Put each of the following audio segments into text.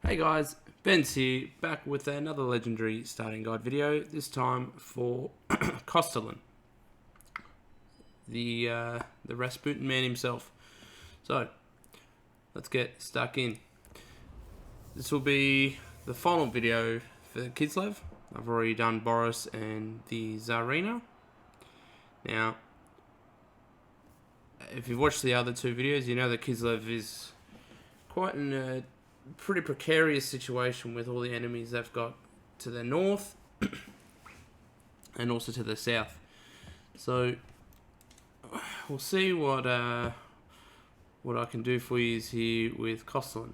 Hey guys, Ben's here, back with another legendary starting guide video, this time for Kostaltyn, the Rasputin man himself. So, let's get stuck in. This will be the final video for Kislev. I've already done Boris and the Tsarina. Now, if you've watched the other two videos, you know that Kislev is quite in a pretty precarious situation with all the enemies they've got to the north and also to the south. So we'll see what I can do for you here with Kostaltyn.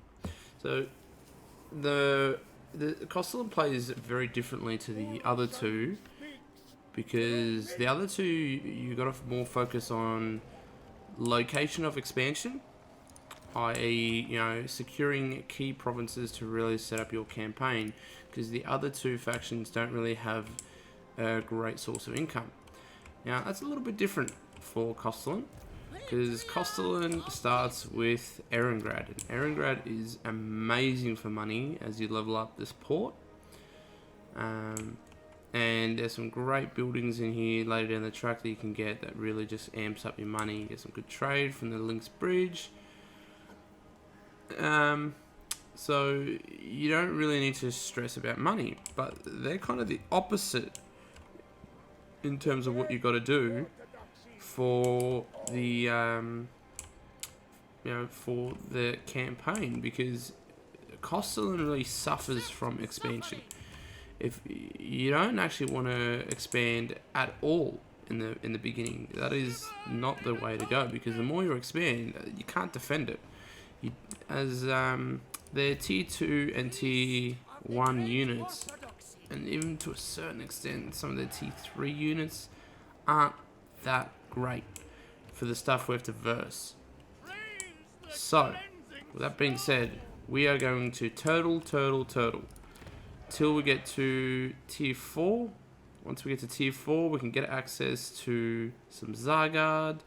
So the Kostaltyn plays very differently to the other two, because the other two you got to more focus on location of expansion, i.e., securing key provinces to really set up your campaign, because the other two factions don't really have a great source of income. Now, that's a little bit different for Kostaltyn, because Kostaltyn starts with Erengrad, and Erengrad is amazing for money as you level up this port. And there's some great buildings in here later down the track that you can get that really just amps up your money. You get some good trade from the Links Bridge. So you don't really need to stress about money, but they're kind of the opposite in terms of what you got to do for the for the campaign, because Kostaltyn really suffers from expansion. If you don't actually want to expand at all in the beginning, that is not the way to go, because the more you expand, you can't defend it. Their tier 2 and tier 1 units, and even to a certain extent some of their tier 3 units, aren't that great for the stuff we have to verse. So, with that being said, we are going to turtle till we get to tier 4. Once we get to tier 4, we can get access to some Zargard,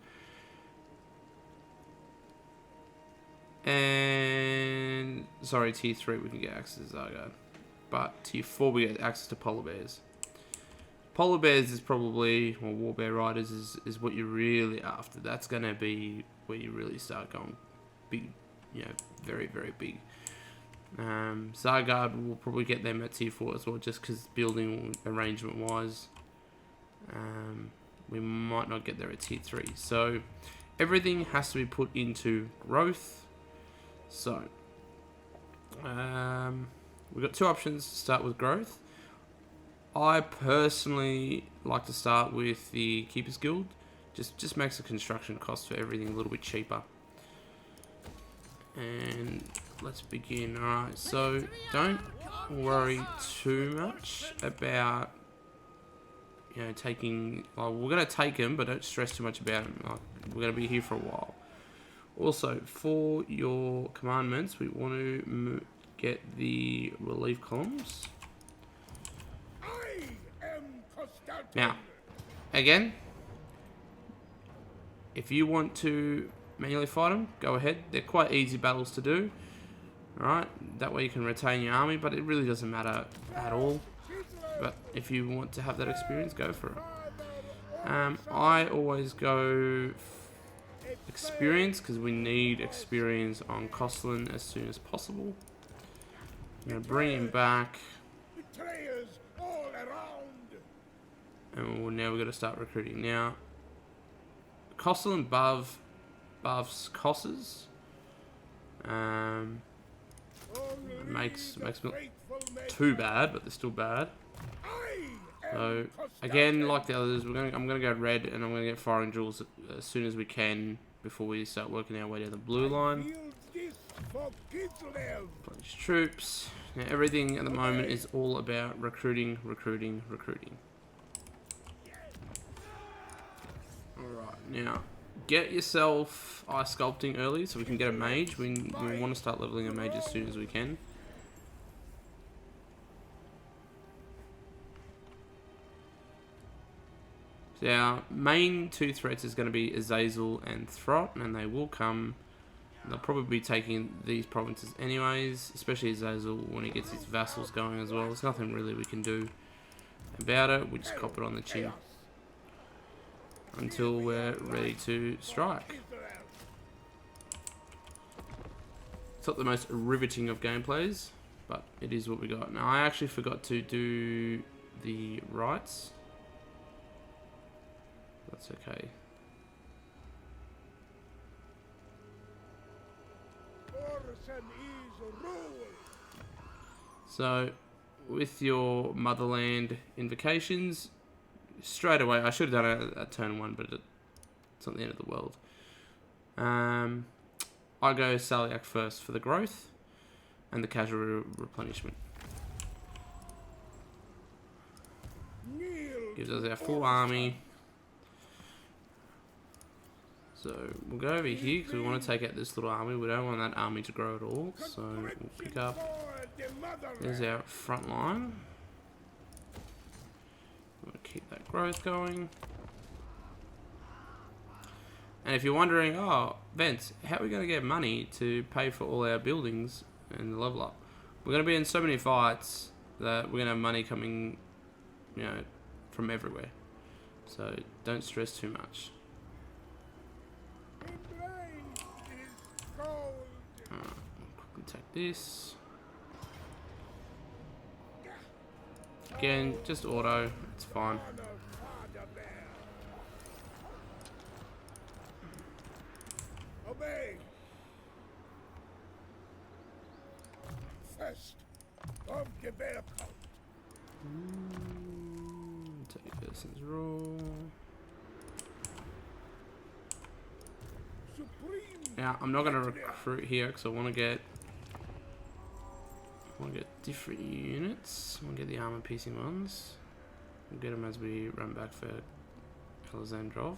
and tier 3 we can get access to Zargard, but tier 4 we get access to polar bears. Polar bears is probably, or war bear riders is what you're really after. That's going to be where you really start going big, very, very big. Zargard will probably get them at tier 4 as well, just because building arrangement wise, we might not get there at tier 3. So everything has to be put into growth. So we've got two options to start with growth. I personally like to start with the Keeper's Guild. Just makes the construction cost for everything a little bit cheaper. And let's begin. Alright, so don't worry too much about taking. Well, we're going to take them, but don't stress too much about them. We're going to be here for a while. Also, for your commandments, we want to get the relief columns. Now, again, if you want to manually fight them, go ahead. They're quite easy battles to do. Alright, that way you can retain your army, but it really doesn't matter at all. But if you want to have that experience, go for it. I always go experience, because we need experience on Kostaltyn as soon as possible. I'm going to bring him back. And now we've got to start recruiting. Now, Kostaltyn buffs Kosses. Makes not too bad, but they're still bad. So again, like the others, I'm gonna go red, and I'm gonna get firing jewels as soon as we can before we start working our way down the blue line. Bunch troops. Now everything at the moment is all about recruiting. Alright, now get yourself ice sculpting early so we can get a mage. We want to start leveling a mage as soon as we can. So our main two threats is going to be Azazel and Throt, and they will come They'll probably be taking these provinces anyways, especially Zazel when he gets his vassals going as well. There's nothing really we can do about it. We just cop it on the chin until we're ready to strike. It's not the most riveting of gameplays, but it is what we got. Now, I actually forgot to do the rights. That's okay. So, with your motherland invocations, straight away, I should have done it at turn 1, but it's not the end of the world. I go Salyak first for the growth and the casual replenishment. Gives us our full army. So we'll go over here because we want to take out this little army. We don't want that army to grow at all. So we'll pick up. There's our front line. We'll keep that growth going. And if you're wondering, oh, Vince, how are we going to get money to pay for all our buildings and the level up? We're going to be in so many fights that we're going to have money coming, you know, from everywhere. So don't stress too much. Quickly take this. Again, just auto. It's fine. First of development. Take person's rule. Now I'm not going to recruit here because I want to get different units. I want to get the armor piecing ones. We'll get them as we run back for Alexandrov.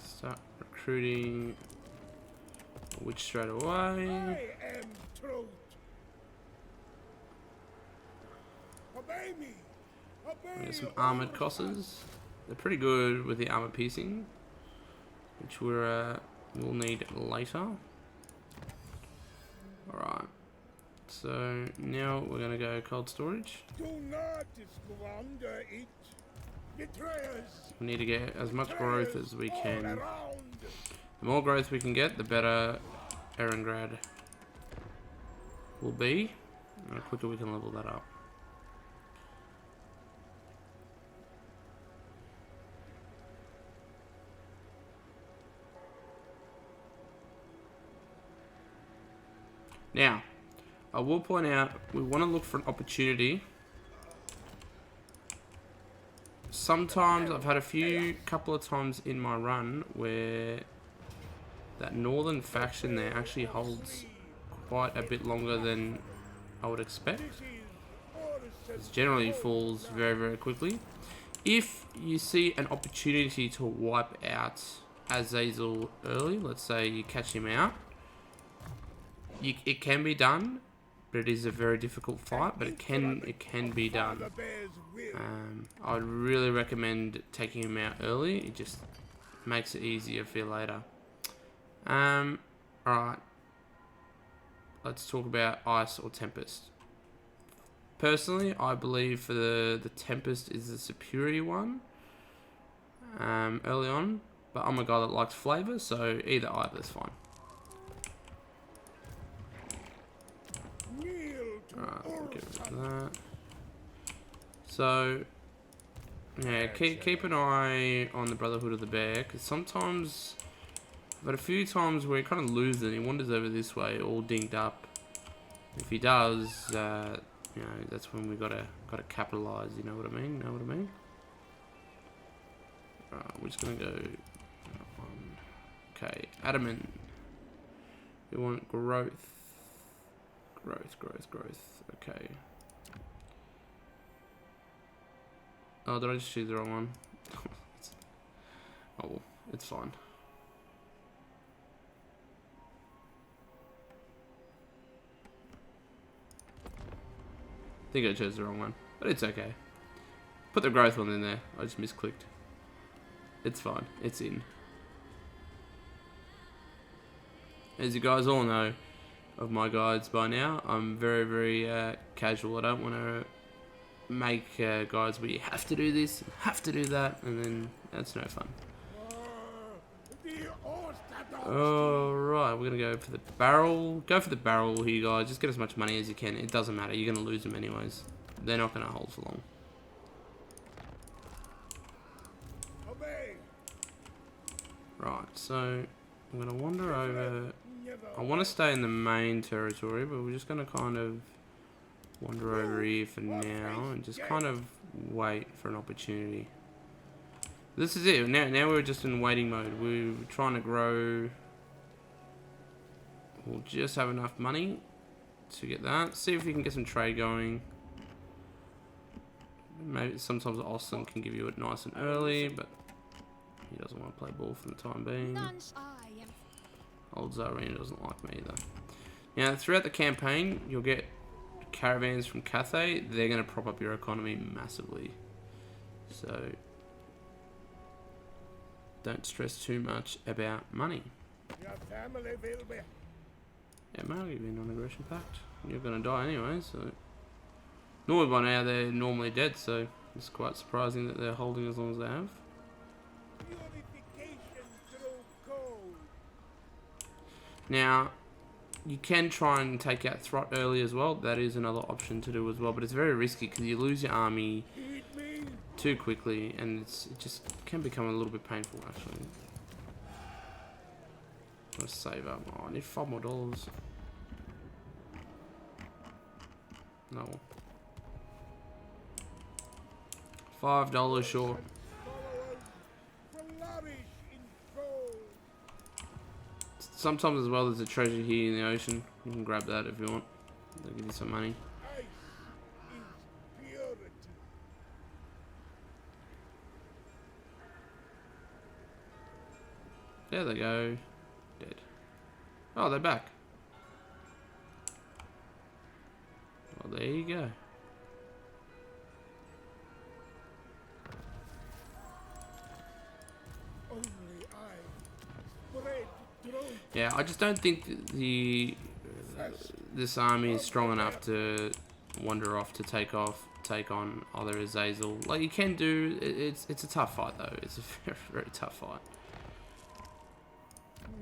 Start recruiting a witch straight away. I am truth. Obey me. We got some armored Kossars. They're pretty good with the armor piecing, which we'll need later. Alright. So now we're gonna go cold storage. Do not squander it. Betrayers. We need to get as much growth as we can. Around. The more growth we can get, the better Erengrad will be, and the quicker we can level that up. Now, I will point out, we want to look for an opportunity. Sometimes, I've had couple of times in my run where that northern faction there actually holds quite a bit longer than I would expect. It generally falls very, very quickly. If you see an opportunity to wipe out Azazel early, let's say you catch him out, it can be done, but it is a very difficult fight, but it can be done. I would really recommend taking him out early. It just makes it easier for you later. Alright. Let's talk about Ice or Tempest. Personally, I believe for the Tempest is the superior one early on, but I'm a guy that likes flavour, so either is fine. Alright, we'll get rid of that. So, yeah, keep an eye on the Brotherhood of the Bear, because sometimes, but a few times where he kind of loses and he wanders over this way, all dinged up. If he does, you know, that's when we gotta capitalise. You know what I mean? Right, we're just gonna go. Okay, adamant. We want growth. Growth. Okay. Oh, did I just choose the wrong one? Oh, well, it's fine. think I chose the wrong one, but it's okay. Put the growth one in there. I just misclicked. It's fine. It's in. As you guys all know of my guides by now, I'm very, very casual. I don't want to make guides where you have to do this, have to do that, and then that's no fun. Alright, we're going to go for the barrel. Go for the barrel here, guys. Just get as much money as you can. It doesn't matter. You're going to lose them anyways. They're not going to hold for long. Right, so I'm going to wander over. I want to stay in the main territory, but we're just going to kind of wander over here for now and just kind of wait for an opportunity. This is it. Now we're just in waiting mode. We're trying to grow. We'll just have enough money to get that. See if we can get some trade going. Maybe sometimes Austin can give you it nice and early, but he doesn't want to play ball for the time being. Old Zarina doesn't like me either. Now, throughout the campaign, you'll get caravans from Cathay. They're going to prop up your economy massively. So don't stress too much about money. Yeah, mate, I'll give you a non-aggression pact. You're going to die anyway, so... Normally by now they're normally dead, so it's quite surprising that they're holding as long as they have. Now, you can try and take out Throt early as well. That is another option to do as well, but it's very risky because you lose your army too quickly, and it just can become a little bit painful actually. Let's save up. Oh, I need $5 more. No. $5 short. Sometimes as well there's a treasure here in the ocean. You can grab that if you want. They'll give you some money. There they go. Dead. Oh, they're back. Well, there you go. Yeah, I just don't think this army is strong enough to wander off to take on either Azazel. Like you can do, it's a tough fight though. It's a very, very tough fight.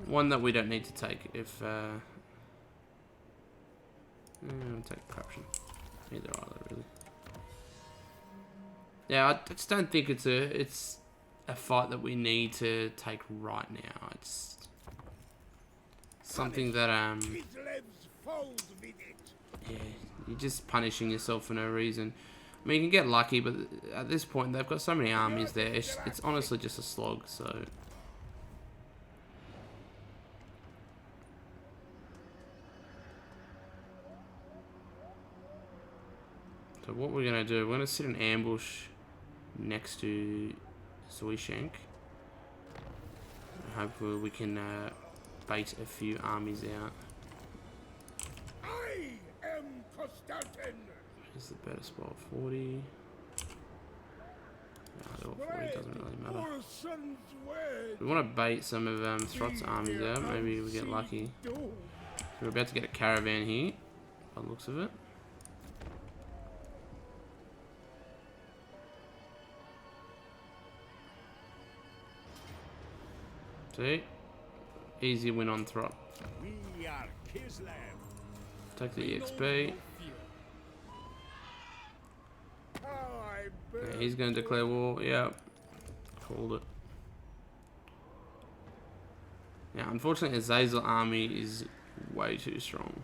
One that we don't need to take if take corruption. Either really. Yeah, I just don't think it's a fight that we need to take right now. It's something that yeah, you're just punishing yourself for no reason. I mean, you can get lucky, but at this point they've got so many armies there. It's honestly just a slog. So what we're gonna do? We're gonna sit in ambush next to Zoishank. Hopefully we can bait a few armies out. I am Kostaltyn. Here's the better spot, 40. No, 40 doesn't really matter. We want to bait some of Throt's armies out. Maybe we get lucky. So we're about to get a caravan here, by the looks of it. See? Easy win on Throt. We are Kislev. Take the EXP. Yeah, he's going to declare war. Yep. Called it. Now, unfortunately, Azazel army is way too strong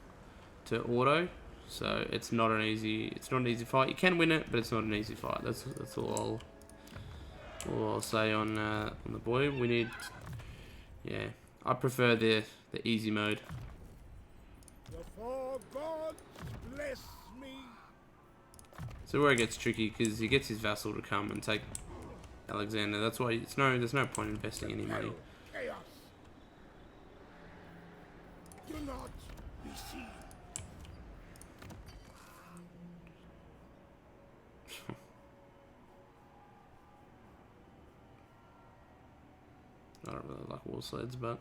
to auto, so it's not an easy fight. You can win it, but it's not an easy fight. That's all I'll say on the boy. We need. Yeah, I prefer the easy mode. The four gods bless me. So where it gets tricky because he gets his vassal to come and take Alexander. That's why there's no point investing any money. Chaos. Do not be seen. I don't really like wall sleds, but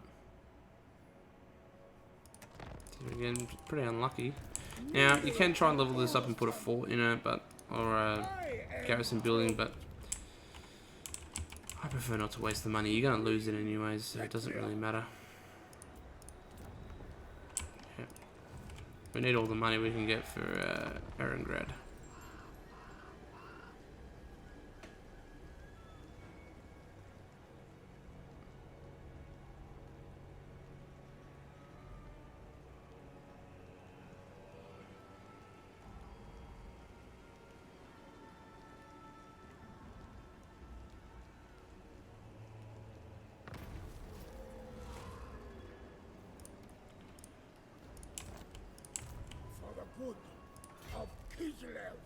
again, pretty unlucky. Now you can try and level this up and put a fort in it, or a garrison building, but I prefer not to waste the money. You're gonna lose it anyways, so it doesn't really matter. Yeah. We need all the money we can get for Erengrad. For the good of Kislev.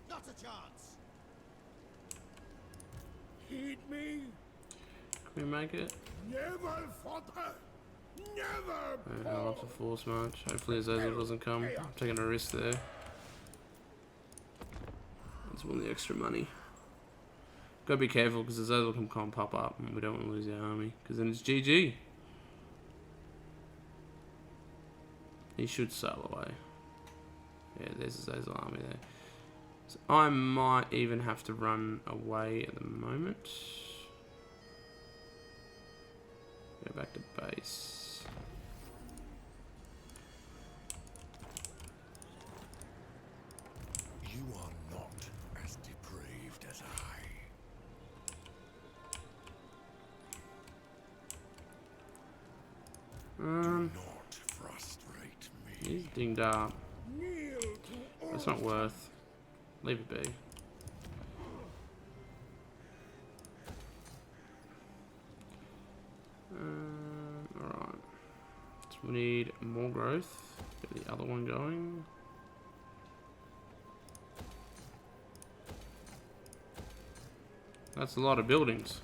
Not a chance. Heed me. Can we make it? Never fodder. Never I'll have to force march. Hopefully Azazel doesn't come. I'm taking a risk there. Let's win the extra money. Gotta be careful because Azazel can come pop up and we don't want to lose our army. Because then it's GG. He should sail away. Yeah, there's Azazel army there. So I might even have to run away at the moment. Go back to base. You are not as depraved as I. Do not frustrate me. He's dinged up. kneel to That's not worth. Leave it be. Alright. So we need more growth. Get the other one going. That's a lot of buildings.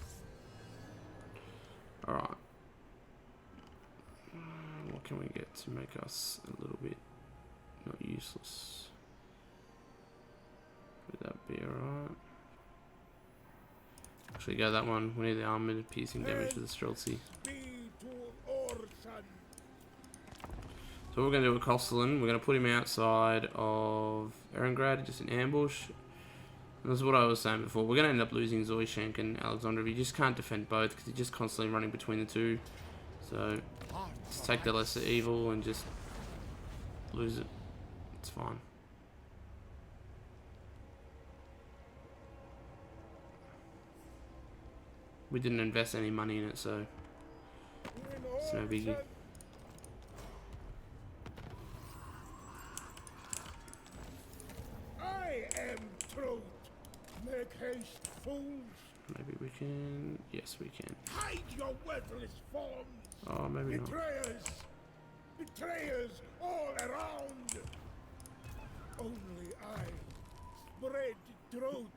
Alright. What can we get to make us a little bit not useless? Would that be alright? Actually, go that one. We need the armored piercing damage for the Streltsy. be to Orson. So what we're going to do with Kostaltyn, we're going to put him outside of Erengrad, just in ambush. And that's what I was saying before. We're going to end up losing Zoishank and Alexandrov. You just can't defend both because you're just constantly running between the two. So just take the lesser evil and just lose it. It's fine. We didn't invest any money in it, so it's no biggie. I am truth. Make haste, fools. Maybe we can. Yes, we can. Hide your worthless forms. Oh, maybe not. Betrayers. Betrayers all around. Only I spread truth.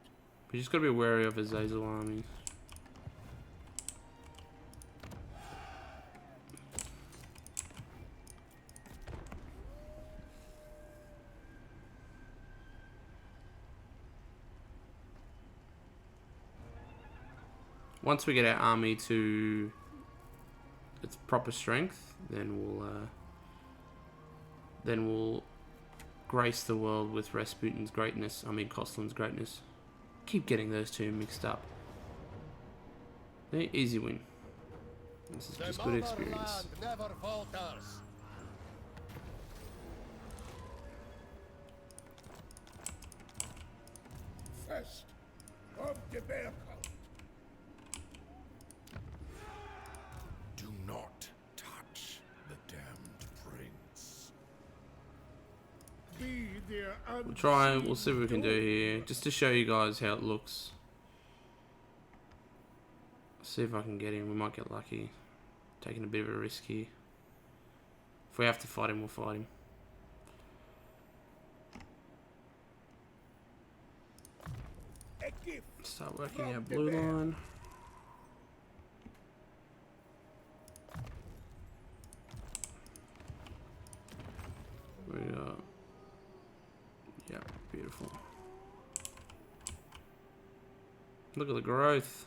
We just gotta be wary of Azazel armies. Once we get our army to its proper strength, then we'll grace the world with Rasputin's greatness. I mean Kostaltyn's greatness. Keep getting those two mixed up. Easy win. This is just good experience. Never falters. First of the bear cult. Do not touch the damned prince. Be their We'll see what we can do here, just to show you guys how it looks. See if I can get him. We might get lucky. Taking a bit of a risk here. If we have to fight him, we'll fight him. A gift. Start working our blue line. We got... Yeah, beautiful. Look at the growth.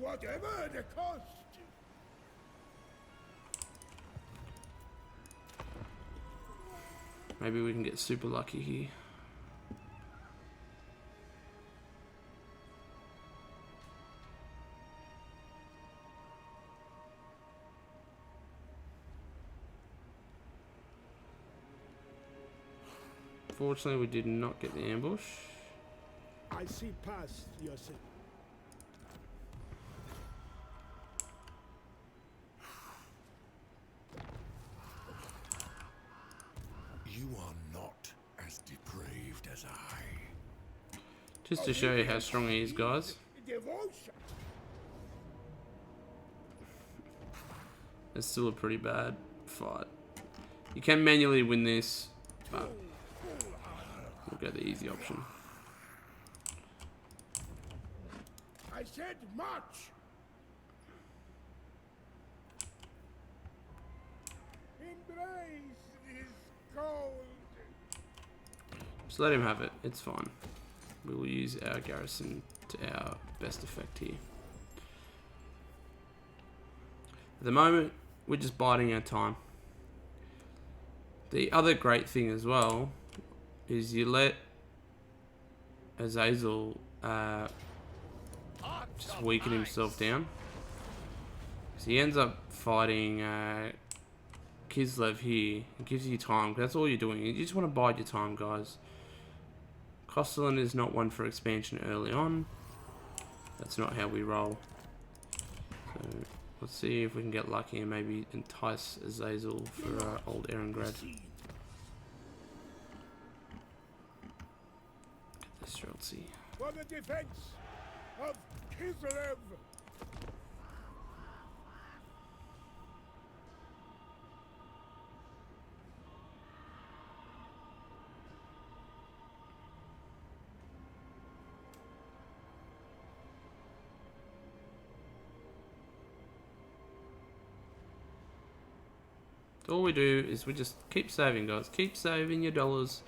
whatever the cost. Maybe we can get super lucky here. Fortunately, we did not get the ambush. I see past yourself. You are not as depraved as I. Just to show you how strong he is, guys. Devotion. It's still a pretty bad fight. You can manually win this, but we'll go the easy option. I said march. Embrace this cold. Just let him have it. It's fine. We will use our garrison to our best effect here. At the moment, we're just biding our time. The other great thing as well is you let Azazel just weaken himself down. So he ends up fighting Kislev here. It gives you time. That's all you're doing. You just want to bide your time, guys. Kostaltyn is not one for expansion early on. That's not how we roll. So let's see if we can get lucky and maybe entice Azazel for old Erengrad. Get this Streltsy. For the defense of Kislev. All we do is we just keep saving, guys. Keep saving your dollars.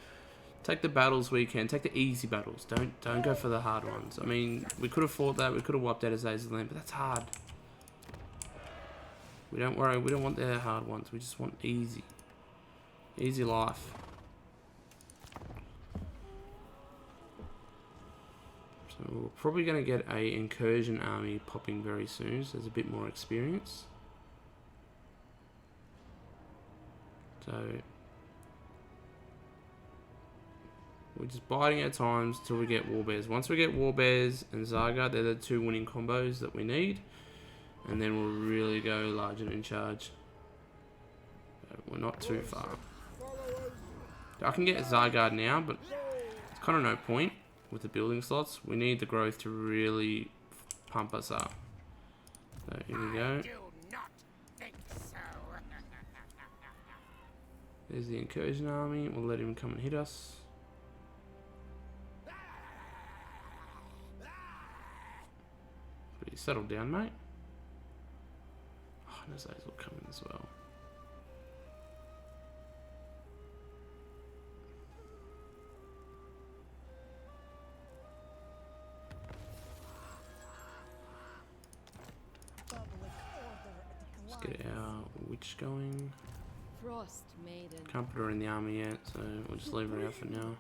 Take the battles we can. Take the easy battles. Don't go for the hard ones. I mean, we could have fought that. We could have wiped out Azazel's land, but that's hard. We don't worry. We don't want the hard ones. We just want easy. Easy life. So we're probably going to get a incursion army popping very soon. So there's a bit more experience. So we're just biding our times till we get Warbears. Once we get Warbears and Zargard, they're the two winning combos that we need. And then we'll really go large and in charge. We're not too far. I can get Zargard now, but it's kind of no point with the building slots. We need the growth to really pump us up. So here we go. There's the incursion army. We'll let him come and hit us. Pretty settled down, mate. Oh, and Azazel coming as well. Let's get our witch going. Frost maiden. Can't put her in the army yet, so we'll just leave her out for now.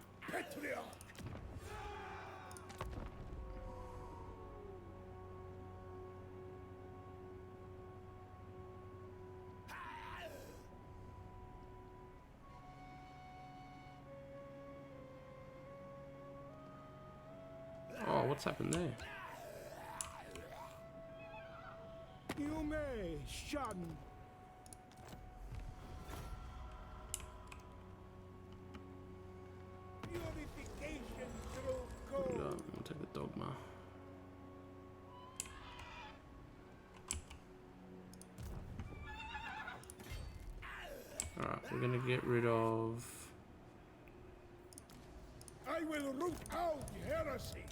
Oh, what's happened there? You may shun. Purification through There we go. cold. We'll take the dogma. Alright, we're gonna get rid of... I will root out heresy.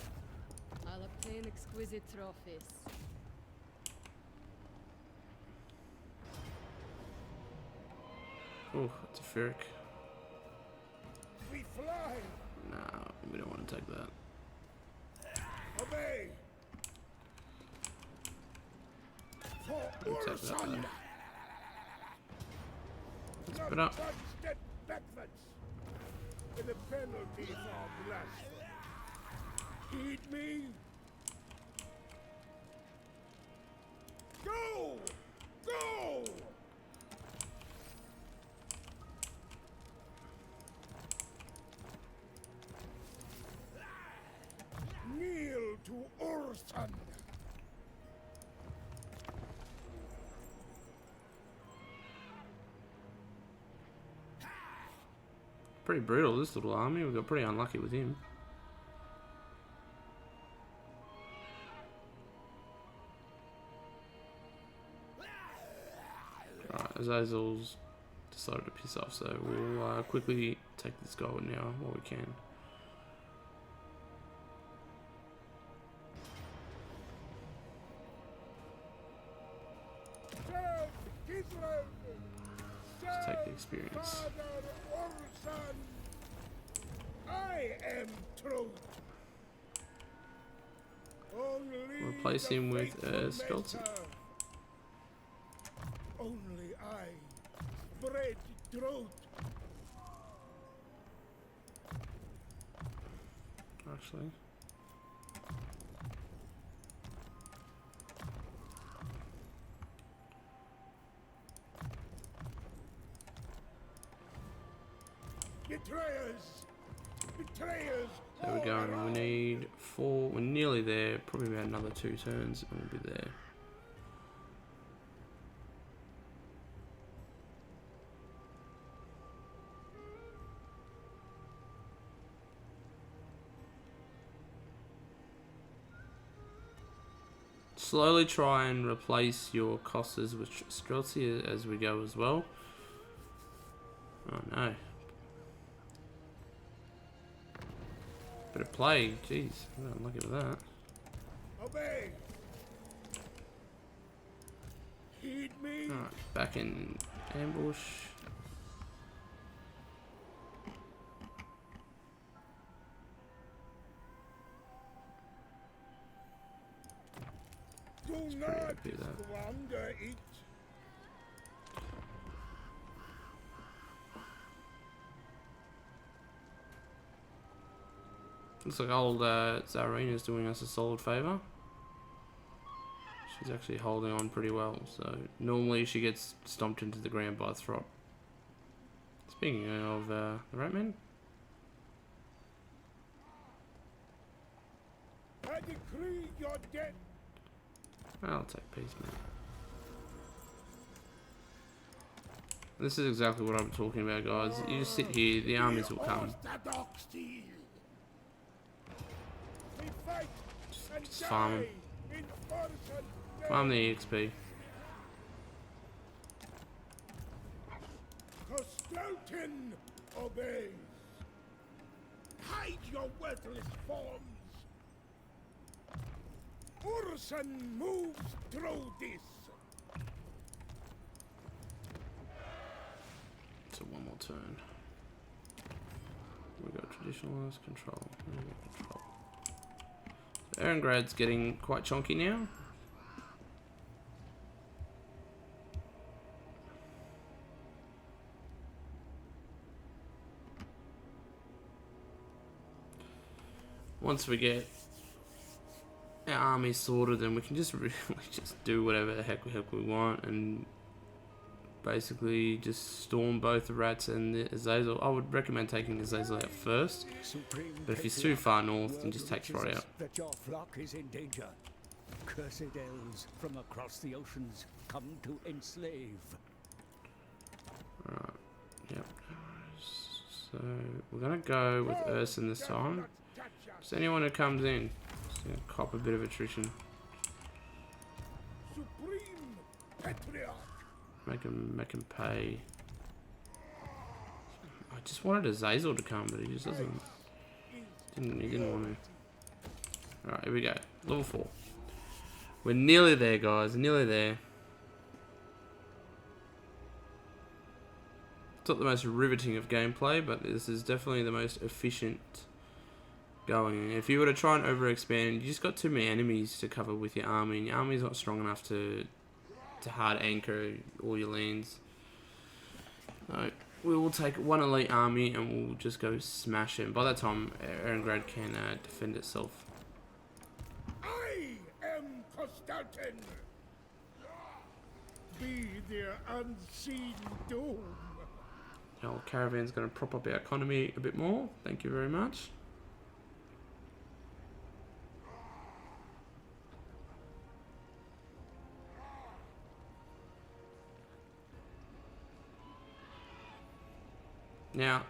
I'll obtain exquisite trophies. Oh, it's a Ferric. We fly. Nah, we don't want to take that. Obey. For We'll take that Urson! though. Let's put up. Constant backwards. The penalty for blasphemy. Heed me. Go! Go! Kneel to Urson. Pretty brutal, this little army. We got pretty unlucky with him. Right, Azazel's decided to piss off, so we'll quickly take this gold now while we can. Serve Kislev. Let's take the experience. Father Urson. I am truth. Only Replace the him with faithful Kostaltyn. may serve. Only I spread truth. Actually, Betrayers! Betrayers! there we go. We need 4. We're nearly there. Probably about another 2 turns, and we'll be there. Slowly try and replace your Kostas with Streltsy as we go as well. Oh no. Bit of plague, jeez. I'm unlucky with that. Obey! Heed me! Alright, back in ambush. Do pretty not happy with that. squander it! Looks like old Tsarina's doing us a solid favour. She's actually holding on pretty well, so normally she gets stomped into the ground by Throt. Speaking of the Ratmen, I decree your death! I'll take peace, man. This is exactly what I'm talking about, guys. You just sit here, the armies will come. Orthodoxy! We fight and Just farm 'em. die in Urson Farm the EXP. Kostaltyn obeys. Hide your worthless forms. Urson moves through this. So one more turn. We got traditionalist control. Control. So Erengrad's getting quite chonky now. Once we get our army sorted, then we can just really just do whatever the heck we want and basically just storm both the Rats and the Azazel. I would recommend taking Azazel out first, but if he's too far north, then just take Throt out. That your flock is in danger. Cursed elves from across the oceans come to enslave. Alright, yep. So we're gonna go with Urson this time. Just anyone who comes in, just gonna cop a bit of attrition. Supreme Patriarch. Make him pay. I just wanted Azazel to come, but he just doesn't. He didn't want to. Alright, here we go. Level 4. We're nearly there, guys. Nearly there. It's not the most riveting of gameplay, but this is definitely the most efficient going. If you were to try and overexpand, you just got too many enemies to cover with your army, and your army's not strong enough to to hard anchor all your lands. So we will take one elite army and we'll just go smash it. By that time, Erengrad can defend itself. I am Kostaltyn. Be their unseen doom. Our caravan's going to prop up our economy a bit more. Thank you very much. Now,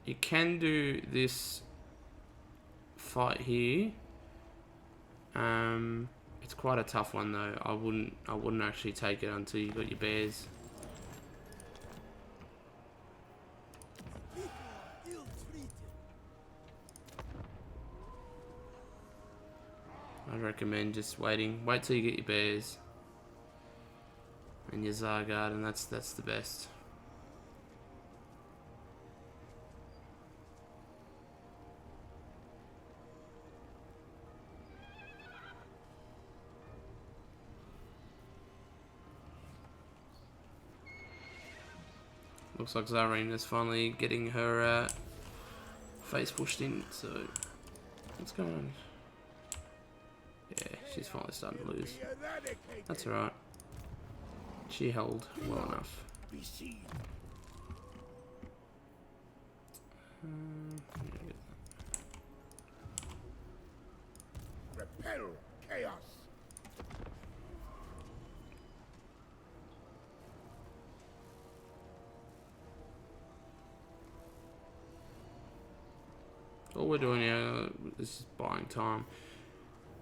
you can do this fight here. It's quite a tough one though. I wouldn't actually take it until you got your bears. I recommend just waiting. Wait till you get your bears and your Zargard, and that's the best. Looks like Zareen is finally getting her face pushed in, so what's going on? Yeah, she's finally starting to lose. That's alright. She held well enough. Repel chaos. All we're doing here is just buying time.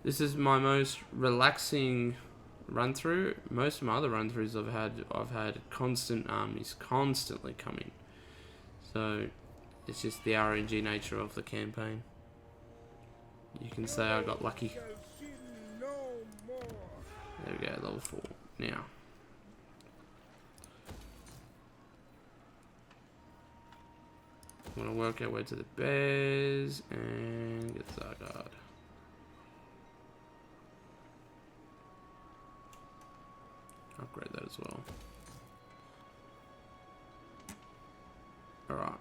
This is my most relaxing run through. Most of my other run throughs I've had constant armies constantly coming. So it's just the RNG nature of the campaign. You can say I got lucky. There we go, level 4. Now. I'm gonna work our way to the bears and get Zargard. Upgrade that as well. Alright.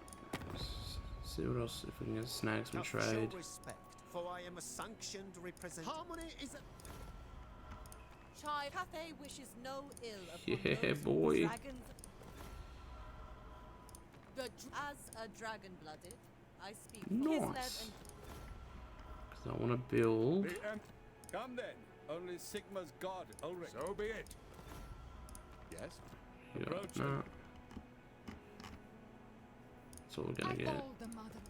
See what else, if we can get snags from trade. Respect, for I am a sanctioned representative. Harmony is a... Child Cathay wishes no ill upon Yeah, those boy. dragons. But as a dragon-blooded, I speak Nice. for Kislev and Because I want to build. Come then. Only Sigma's god, Ulrich. So be it. Yes. Yeah, Approach no. him. That's all we're gonna I get. hold the mother.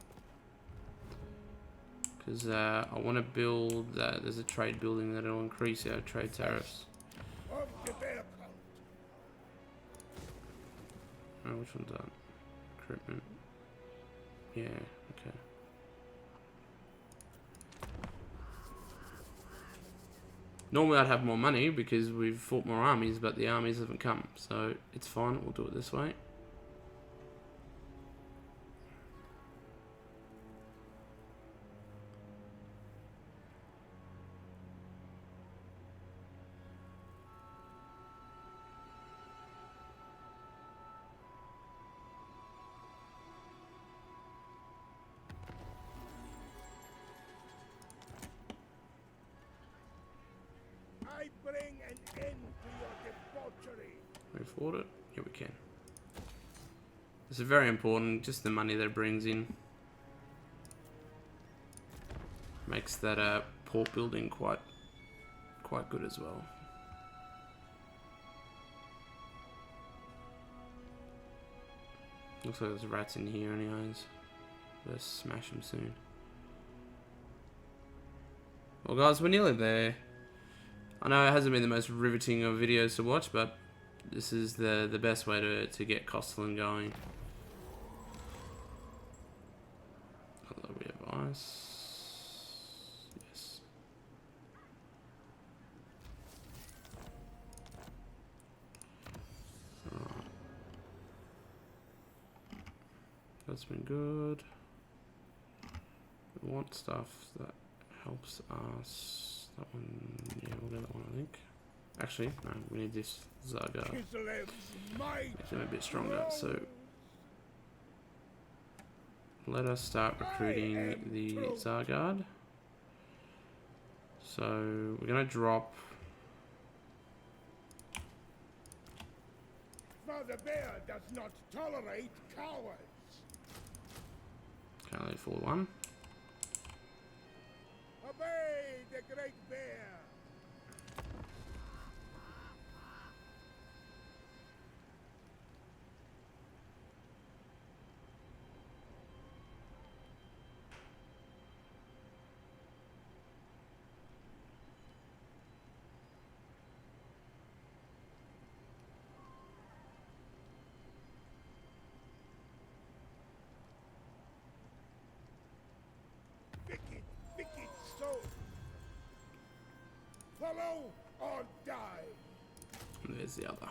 Because I want to build. There's a trade building that'll increase our trade tariffs. Of the bear cult. Oh, which one's that? Recruitment. Yeah. Okay. Normally I'd have more money because we've fought more armies, but the armies haven't come, so it's fine. We'll do it this way. I bring an end to your debauchery. Can we afford it? Yeah, we can. This is very important, just the money that it brings in. Makes that port building quite good as well. Looks like there's rats in here anyways. Let's smash them soon. Well guys, we're nearly there. I know it hasn't been the most riveting of videos to watch, but this is the best way to get Kostaltyn going. Although we have ice. Yes. Alright. That's been good. We want stuff that helps us. That one, yeah, we'll get that one, I think. Actually, no, we need this Zargard. Kislev's might. It's a bit stronger, so let us start recruiting the Zargard. So we're gonna drop. Father Bear does not tolerate cowards. Can't only afford one. Obey the great bear. Wicked soul. Follow or die. And there's the other.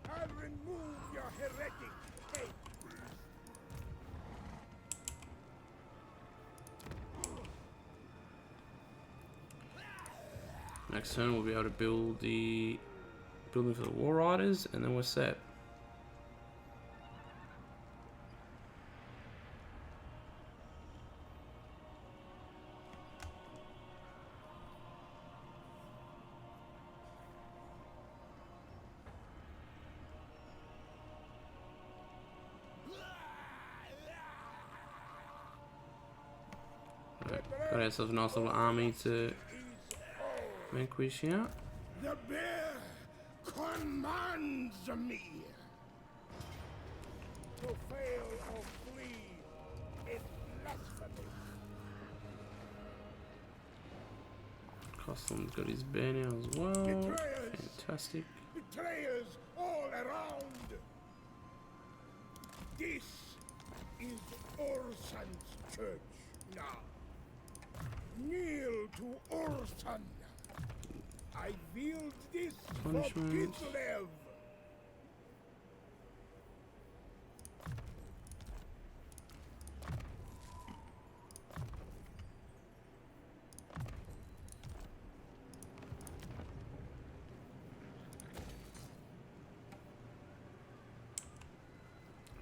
I'll remove your heretic cape. Next turn we'll be able to build the building for the War Riders, and then we're set. Got ourselves a nice little army to vanquish here. The bear commands me. To fail or flee is blasphemy. Kostaltyn's got his bear now as well. Betrayers! Fantastic. Betrayers all around. This is Ursun's church now. Kneel to Ursun. I wield this for Punishment. Kislev.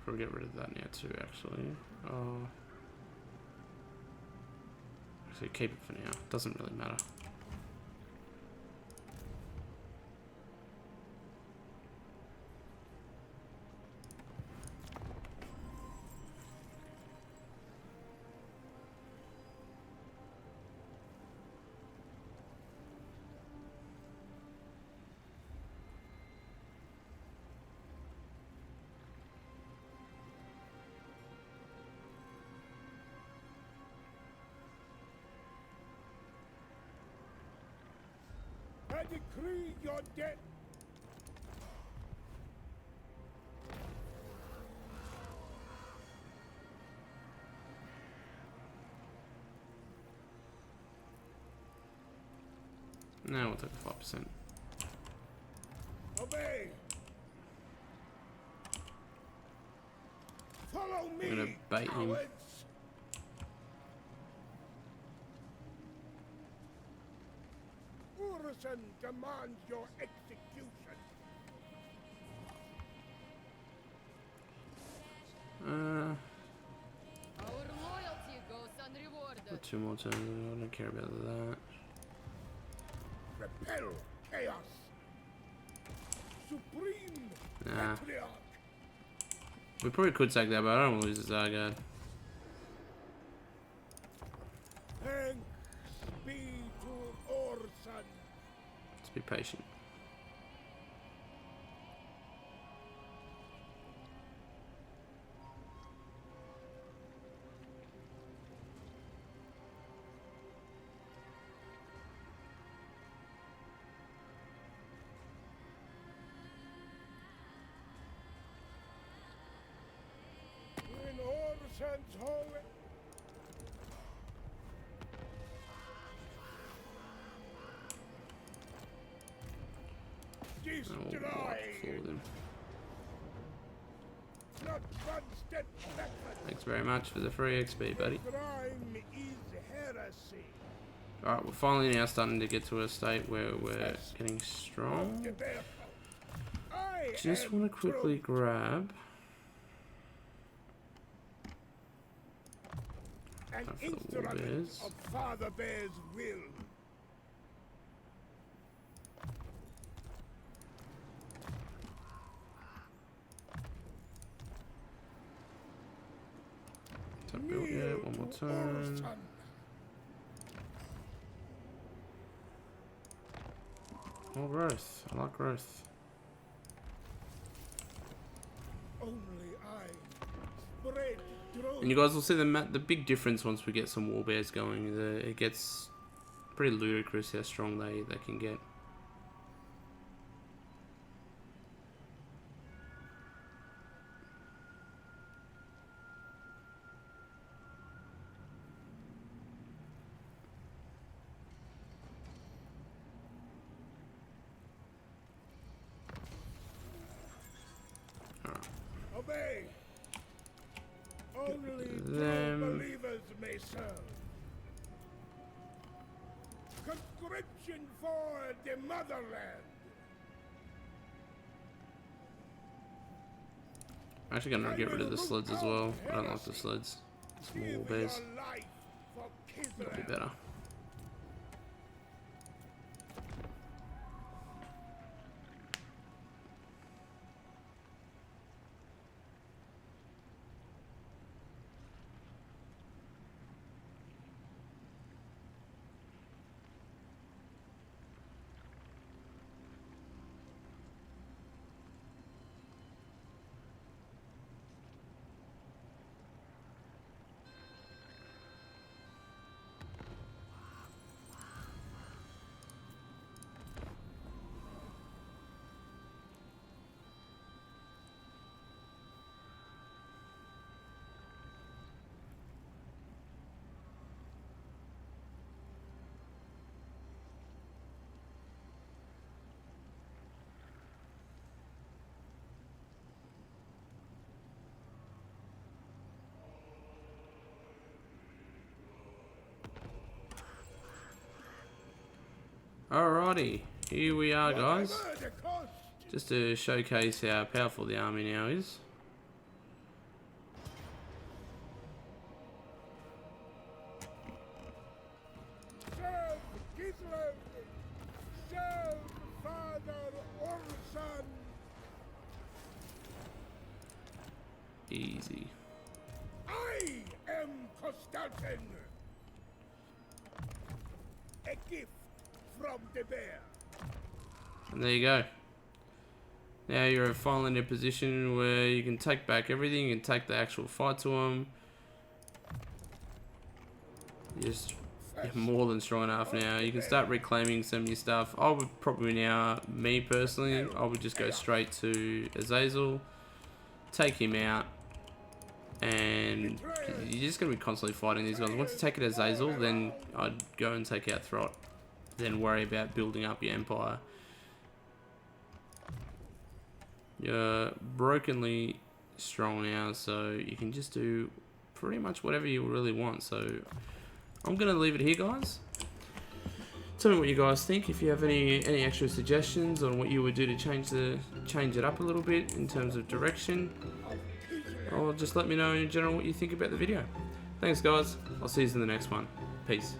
Probably get rid of that now too, actually. Actually, keep it for now. Doesn't really matter. I decree your death. Now we'll take a 5%. Obey. Follow me. I'm gonna bait him. cowards. Ursun demands your execution. Our loyalty goes unrewarded. 2 more turns. I don't care about that. Repel chaos. Supreme Nah. patriarch. We probably could take that, but I don't want to lose the Zargard. Thanks be to Ursun. Let's be patient. Orson's home. Oh, Destroy. for them. Not one step backward. Thanks very much for the free XP, buddy. Crime is heresy. Alright, we're finally now starting to get to a state where we're getting strong. Just want to quickly grab an for the war instrument bears. of Father Bear's will. Not built yet, one more turn. Orson. More growth. I like growth. Only I spread truth. And you guys will see the big difference once we get some war bears going. It gets pretty ludicrous how strong they can get. Obey. Only Them. true believers may serve. Conscription for the motherland. I'm actually gonna get rid of the sleds as well. I don't like the sleds. Small war Give bears. your life for That'll be Kislev. better. Alrighty, here we are, guys. Whatever the cost. Just to showcase how powerful the army now is. Serve Kislev. Serve Father Orson. Easy. I am Kostaltyn. A gift from the bear. And there you go. Now you're finally in a position where you can take back everything. You can take the actual fight to them. You're more than strong enough now. You can start reclaiming some of your stuff. I would probably now, me personally, I would just go straight to Azazel, take him out, and you're just going to be constantly fighting these guys. Once you take it Azazel, then I'd go and take out Throt. Then worry about building up your empire. You're brokenly strong now, so you can just do pretty much whatever you really want. So I'm gonna leave it here, guys. Tell me what you guys think. If you have any extra suggestions on what you would do to change it up a little bit in terms of direction, or just let me know in general what you think about the video. Thanks, guys. I'll see you in the next one. Peace.